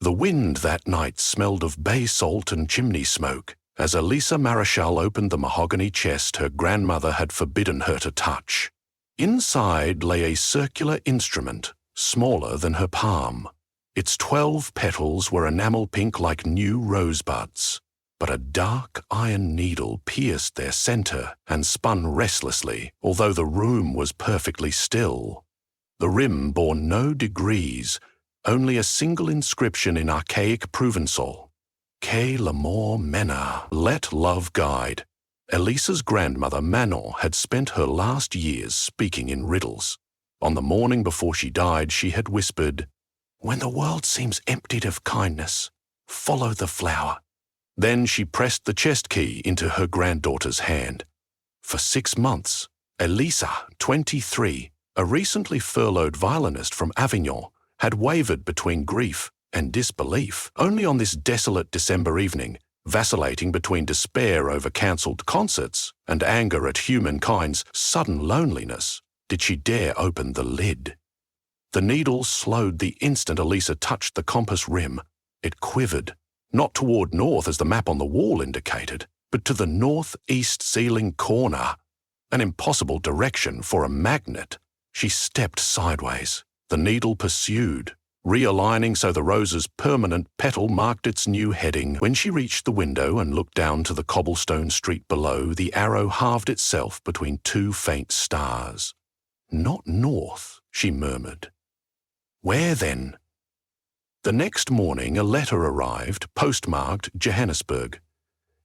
The wind that night smelled of bay salt and chimney smoke as Elisa Marichal opened the mahogany chest her grandmother had forbidden her to touch. Inside lay a circular instrument, smaller than her palm. Its 12 petals were enamel pink like new rosebuds, but a dark iron needle pierced their center and spun restlessly, although the room was perfectly still. The rim bore no degrees, only a single inscription in archaic Provençal. Que l'amour mena, let love guide. Elisa's grandmother Manon had spent her last years speaking in riddles. On the morning before she died, she had whispered, "When the world seems emptied of kindness, follow the flower." Then she pressed the chest key into her granddaughter's hand. For 6 months, Elisa, 23, a recently furloughed violinist from Avignon, had wavered between grief and disbelief. Only on this desolate December evening, vacillating between despair over cancelled concerts and anger at humankind's sudden loneliness, did she dare open the lid. The needle slowed the instant Elisa touched the compass rim. It quivered, not toward north as the map on the wall indicated, but to the northeast ceiling corner, an impossible direction for a magnet. She stepped sideways. The needle pursued, realigning so the rose's permanent petal marked its new heading. When she reached the window and looked down to the cobblestone street below, the arrow halved itself between 2 faint stars. "Not north," she murmured. "Where then?" The next morning a letter arrived, postmarked Johannesburg.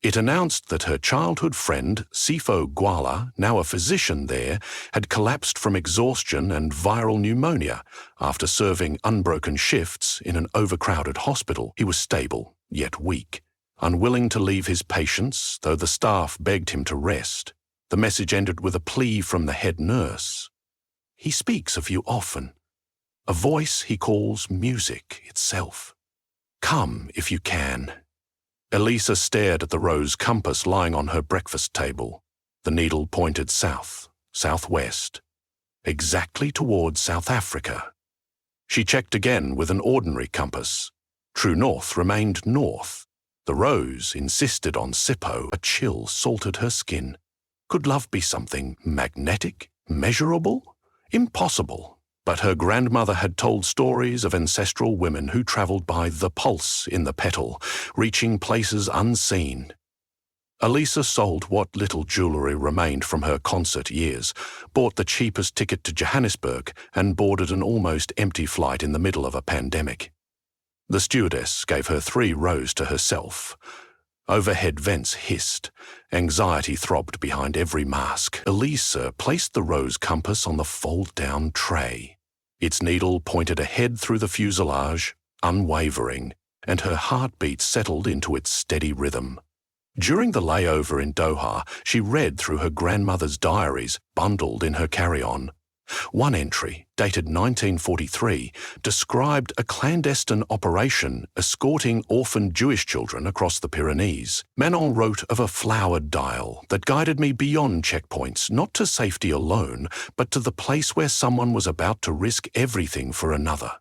It announced that her childhood friend, Sifo Gwala, now a physician there, had collapsed from exhaustion and viral pneumonia after serving unbroken shifts in an overcrowded hospital. He was stable, yet weak, unwilling to leave his patients, though the staff begged him to rest. The message ended with a plea from the head nurse. "He speaks of you often. A voice he calls music itself. Come if you can." Elisa stared at the rose compass lying on her breakfast table. The needle pointed south, southwest, exactly toward South Africa. She checked again with an ordinary compass. True north remained north. The rose insisted on Sippo. A chill salted her skin. Could love be something magnetic, measurable? Impossible. But her grandmother had told stories of ancestral women who travelled by the pulse in the petal, reaching places unseen. Elisa sold what little jewellery remained from her concert years, bought the cheapest ticket to Johannesburg, and boarded an almost empty flight in the middle of a pandemic. The stewardess gave her 3 rows to herself. Overhead vents hissed. Anxiety throbbed behind every mask. Elisa placed the rose compass on the fold-down tray. Its needle pointed ahead through the fuselage, unwavering, and her heartbeat settled into its steady rhythm. During the layover in Doha, she read through her grandmother's diaries bundled in her carry-on. One entry, dated 1943, described a clandestine operation escorting orphaned Jewish children across the Pyrenees. Manon wrote of a flowered dial that guided me beyond checkpoints, not to safety alone, but to the place where someone was about to risk everything for another.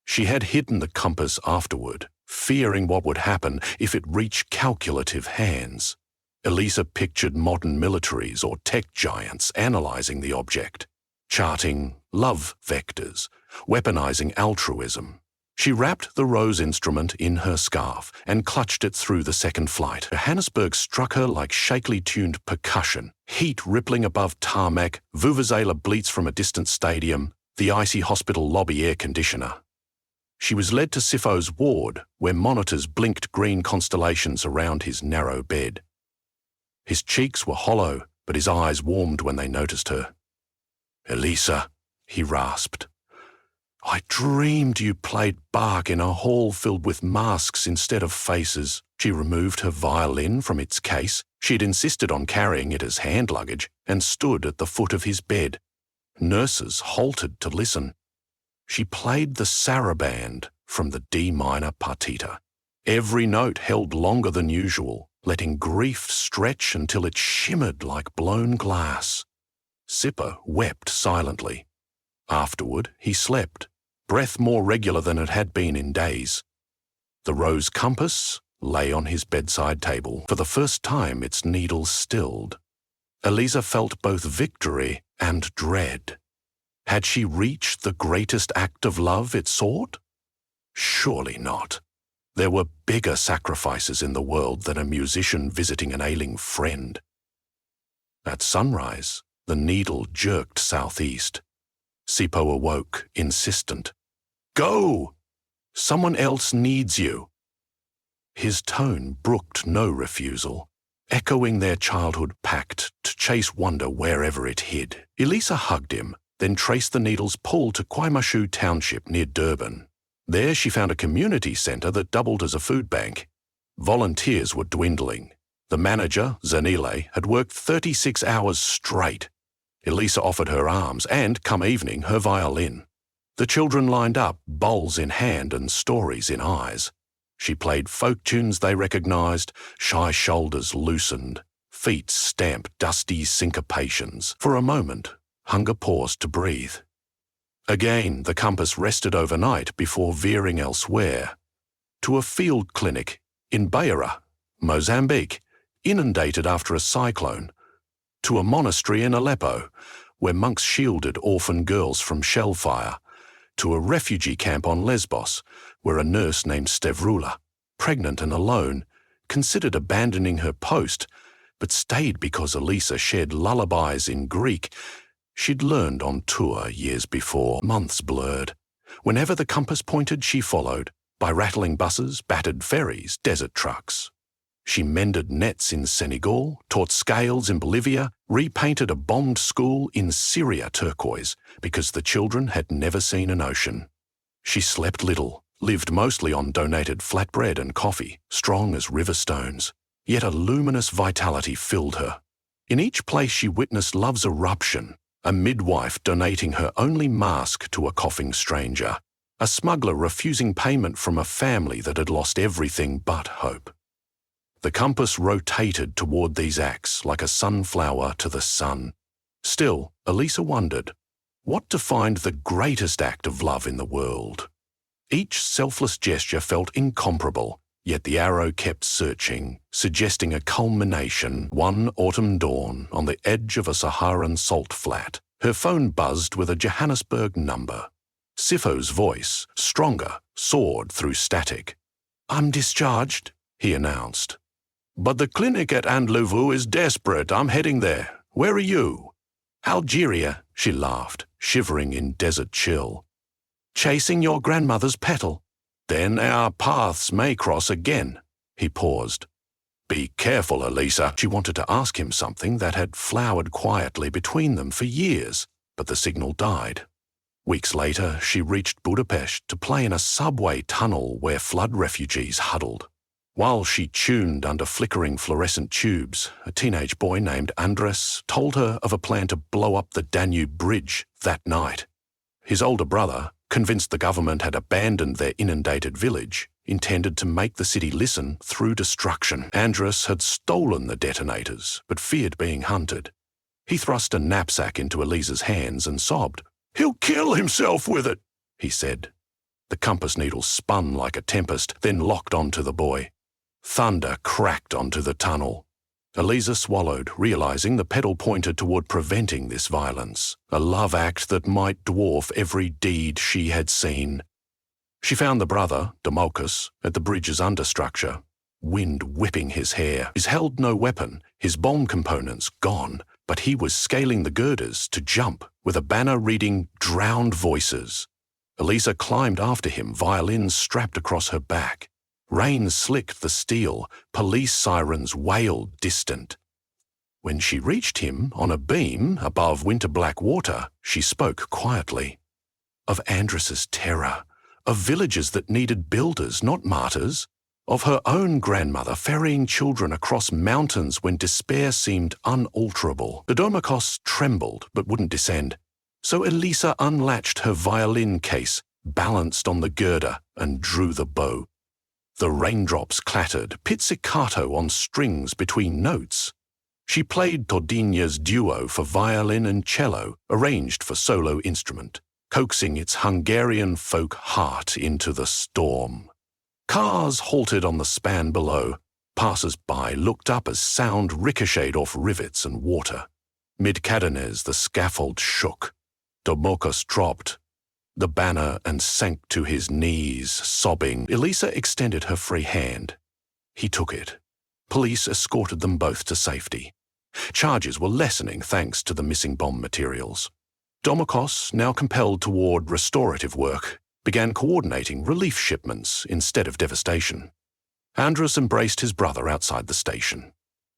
She had hidden the compass afterward, fearing what would happen if it reached calculative hands. Elisa pictured modern militaries or tech giants analyzing the object, charting love vectors, weaponizing altruism. She wrapped the rose instrument in her scarf and clutched it through the second flight. Johannesburg struck her like shakily tuned percussion, heat rippling above tarmac, vuvuzela bleats from a distant stadium, the icy hospital lobby air conditioner. She was led to Sifo's ward, where monitors blinked green constellations around his narrow bed. His cheeks were hollow, but his eyes warmed when they noticed her. "Elisa," he rasped. "I dreamed you played Bach in a hall filled with masks instead of faces." She removed her violin from its case. She'd insisted on carrying it as hand luggage, and stood at the foot of his bed. Nurses halted to listen. She played the saraband from the D minor partita. Every note held longer than usual, letting grief stretch until it shimmered like blown glass. Sippo wept silently. Afterward, he slept, breath more regular than it had been in days. The rose compass lay on his bedside table. For the first time, its needle stilled. Elisa felt both victory and dread. Had she reached the greatest act of love it sought? Surely not. There were bigger sacrifices in the world than a musician visiting an ailing friend. At sunrise, the needle jerked southeast. Sipo awoke, insistent. "Go! Someone else needs you." His tone brooked no refusal, echoing their childhood pact to chase wonder wherever it hid. Elisa hugged him, then traced the needle's pull to Kwaimashu Township near Durban. There she found a community centre that doubled as a food bank. Volunteers were dwindling. The manager, Zanile, had worked 36 hours straight. Elisa offered her arms and, come evening, her violin. The children lined up, bowls in hand and stories in eyes. She played folk tunes they recognised, shy shoulders loosened, feet stamped dusty syncopations. For a moment, hunger paused to breathe. Again, the compass rested overnight before veering elsewhere. To a field clinic in Beira, Mozambique, inundated after a cyclone. To a monastery in Aleppo, where monks shielded orphan girls from shell fire. To a refugee camp on Lesbos, where a nurse named Stevrula, pregnant and alone, considered abandoning her post, but stayed because Elisa shared lullabies in Greek she'd learned on tour years before. Months blurred. Whenever the compass pointed, she followed, by rattling buses, battered ferries, desert trucks. She mended nets in Senegal, taught scales in Bolivia, repainted a bombed school in Syria turquoise because the children had never seen an ocean. She slept little, lived mostly on donated flatbread and coffee, strong as river stones. Yet a luminous vitality filled her. In each place she witnessed love's eruption, a midwife donating her only mask to a coughing stranger, a smuggler refusing payment from a family that had lost everything but hope. The compass rotated toward these acts like a sunflower to the sun. Still, Elisa wondered, what defined the greatest act of love in the world? Each selfless gesture felt incomparable, yet the arrow kept searching, suggesting a culmination. One autumn dawn, on the edge of a Saharan salt flat, her phone buzzed with a Johannesburg number. Sifo's voice, stronger, soared through static. "I'm discharged," he announced. "But the clinic at Andlevu is desperate. I'm heading there. Where are you?" "Algeria," she laughed, shivering in desert chill. "Chasing your grandmother's petal." "Then our paths may cross again." He paused. "Be careful, Elisa." She wanted to ask him something that had flowered quietly between them for years, but the signal died. Weeks later, she reached Budapest to play in a subway tunnel where flood refugees huddled. While she tuned under flickering fluorescent tubes, a teenage boy named Andres told her of a plan to blow up the Danube Bridge that night. His older brother, convinced the government had abandoned their inundated village, intended to make the city listen through destruction. Andres had stolen the detonators, but feared being hunted. He thrust a knapsack into Elisa's hands and sobbed. "He'll kill himself with it," he said. The compass needle spun like a tempest, then locked onto the boy. Thunder cracked onto the tunnel. Elisa swallowed, realizing the pedal pointed toward preventing this violence, a love act that might dwarf every deed she had seen. She found the brother, Democus, at the bridge's understructure, wind whipping his hair. He's held no weapon, his bomb components gone, but he was scaling the girders to jump with a banner reading "Drowned Voices." Elisa climbed after him, violins strapped across her back. Rain slicked the steel, police sirens wailed distant. When she reached him on a beam above winter-black water, she spoke quietly. Of Andres's terror, of villages that needed builders, not martyrs, of her own grandmother ferrying children across mountains when despair seemed unalterable. The Domokos trembled but wouldn't descend, so Elisa unlatched her violin case, balanced on the girder, and drew the bow. The raindrops clattered, pizzicato on strings between notes. She played Tordinha's duo for violin and cello, arranged for solo instrument, coaxing its Hungarian folk heart into the storm. Cars halted on the span below. Passers-by looked up as sound ricocheted off rivets and water. Mid-Cadenes the scaffold shook. Domokos dropped the banner and sank to his knees, sobbing. Elisa extended her free hand. He took it. Police escorted them both to safety. Charges were lessening thanks to the missing bomb materials. Domokos, now compelled toward restorative work, began coordinating relief shipments instead of devastation. Andras embraced his brother outside the station.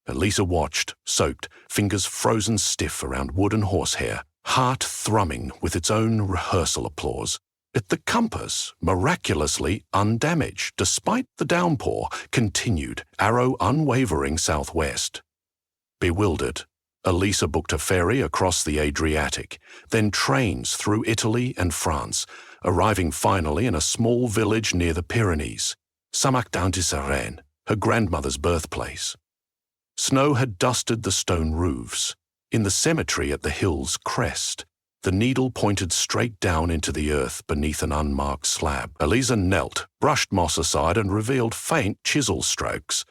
Elisa watched, soaked, fingers frozen stiff around wood and horsehair, heart thrumming with its own rehearsal applause. Yet the compass, miraculously undamaged despite the downpour, continued, arrow unwavering southwest. Bewildered, Elisa booked a ferry across the Adriatic, then trains through Italy and France, arriving finally in a small village near the Pyrenees, Samak-Down-de-Sarenne, her grandmother's birthplace. Snow had dusted the stone roofs. In the cemetery at the hill's crest, the needle pointed straight down into the earth beneath an unmarked slab. Elisa knelt, brushed moss aside, and revealed faint chisel strokes.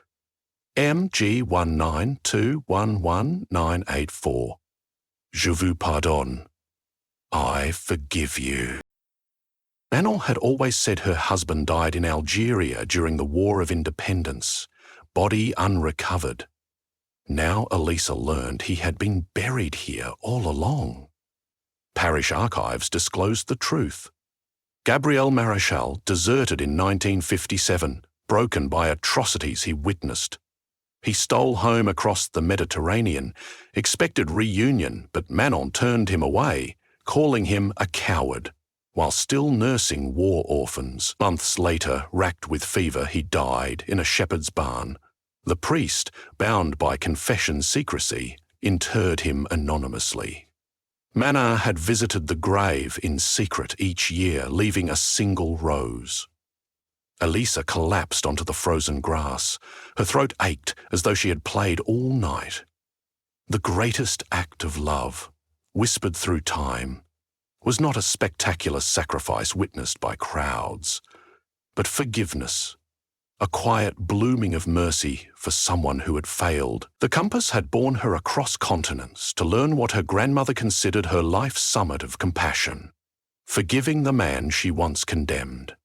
MG192111984. Je vous pardonne. I forgive you. Manon had always said her husband died in Algeria during the War of Independence, body unrecovered. Now Elisa learned he had been buried here all along. Parish archives disclosed the truth. Gabriel Marechal deserted in 1957, broken by atrocities he witnessed. He stole home across the Mediterranean, expected reunion, but Manon turned him away, calling him a coward. While still nursing war orphans, months later, racked with fever, he died in a shepherd's barn. The priest, bound by confession secrecy, interred him anonymously. Manon had visited the grave in secret each year, leaving a single rose. Elisa collapsed onto the frozen grass. Her throat ached as though she had played all night. The greatest act of love, whispered through time, was not a spectacular sacrifice witnessed by crowds, but forgiveness, a quiet blooming of mercy for someone who had failed. The compass had borne her across continents to learn what her grandmother considered her life's summit of compassion, forgiving the man she once condemned.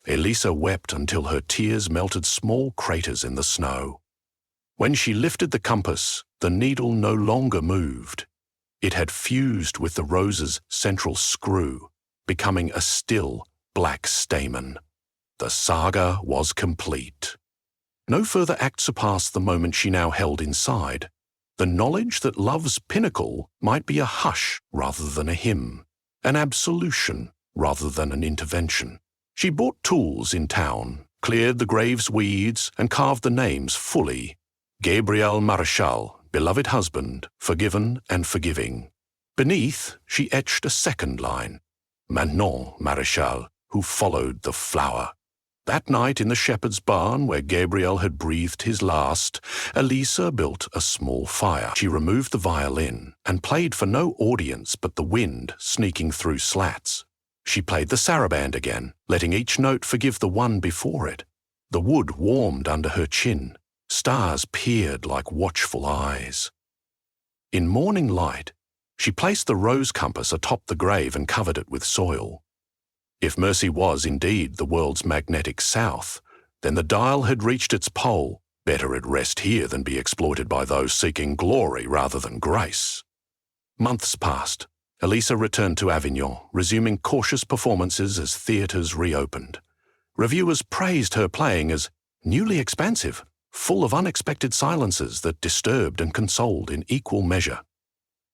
Elisa wept until her tears melted small craters in the snow. When she lifted the compass, the needle no longer moved. It had fused with the rose's central screw, becoming a still, black stamen. The saga was complete. No further act surpassed the moment she now held inside. The knowledge that love's pinnacle might be a hush rather than a hymn, an absolution rather than an intervention. She bought tools in town, cleared the grave's weeds, and carved the names fully. Gabriel Marechal, beloved husband, forgiven and forgiving. Beneath, she etched a second line, Manon Marechal, who followed the flower. That night in the shepherd's barn where Gabriel had breathed his last, Elisa built a small fire. She removed the violin and played for no audience but the wind sneaking through slats. She played the saraband again, letting each note forgive the one before it. The wood warmed under her chin. Stars peered like watchful eyes. In morning light, she placed the rose compass atop the grave and covered it with soil. If mercy was indeed the world's magnetic south, then the dial had reached its pole. Better it rest here than be exploited by those seeking glory rather than grace. Months passed. Elisa returned to Avignon, resuming cautious performances as theatres reopened. Reviewers praised her playing as newly expansive, full of unexpected silences that disturbed and consoled in equal measure.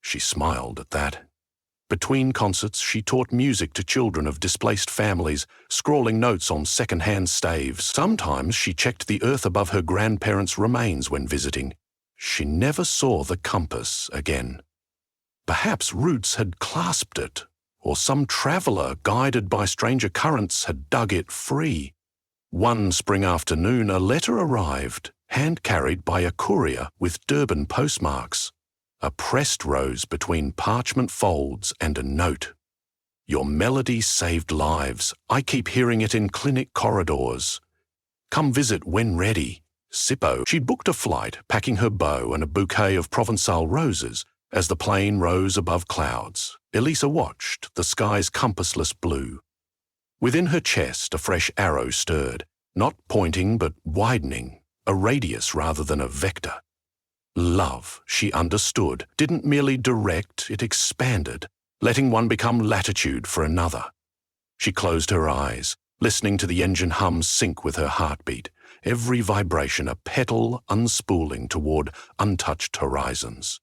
She smiled at that. Between concerts, she taught music to children of displaced families, scrawling notes on second-hand staves. Sometimes she checked the earth above her grandparents' remains when visiting. She never saw the compass again. Perhaps roots had clasped it, or some traveller, guided by stranger currents, had dug it free. One spring afternoon, a letter arrived, hand-carried by a courier with Durban postmarks. A pressed rose between parchment folds and a note. Your melody saved lives. I keep hearing it in clinic corridors. Come visit when ready. Sippo. She'd booked a flight, packing her bow and a bouquet of Provençal roses. As the plane rose above clouds, Elisa watched the sky's compassless blue. Within her chest, a fresh arrow stirred, not pointing but widening, a radius rather than a vector. Love, she understood, didn't merely direct, it expanded, letting one become latitude for another. She closed her eyes, listening to the engine hum sync with her heartbeat, every vibration a petal unspooling toward untouched horizons.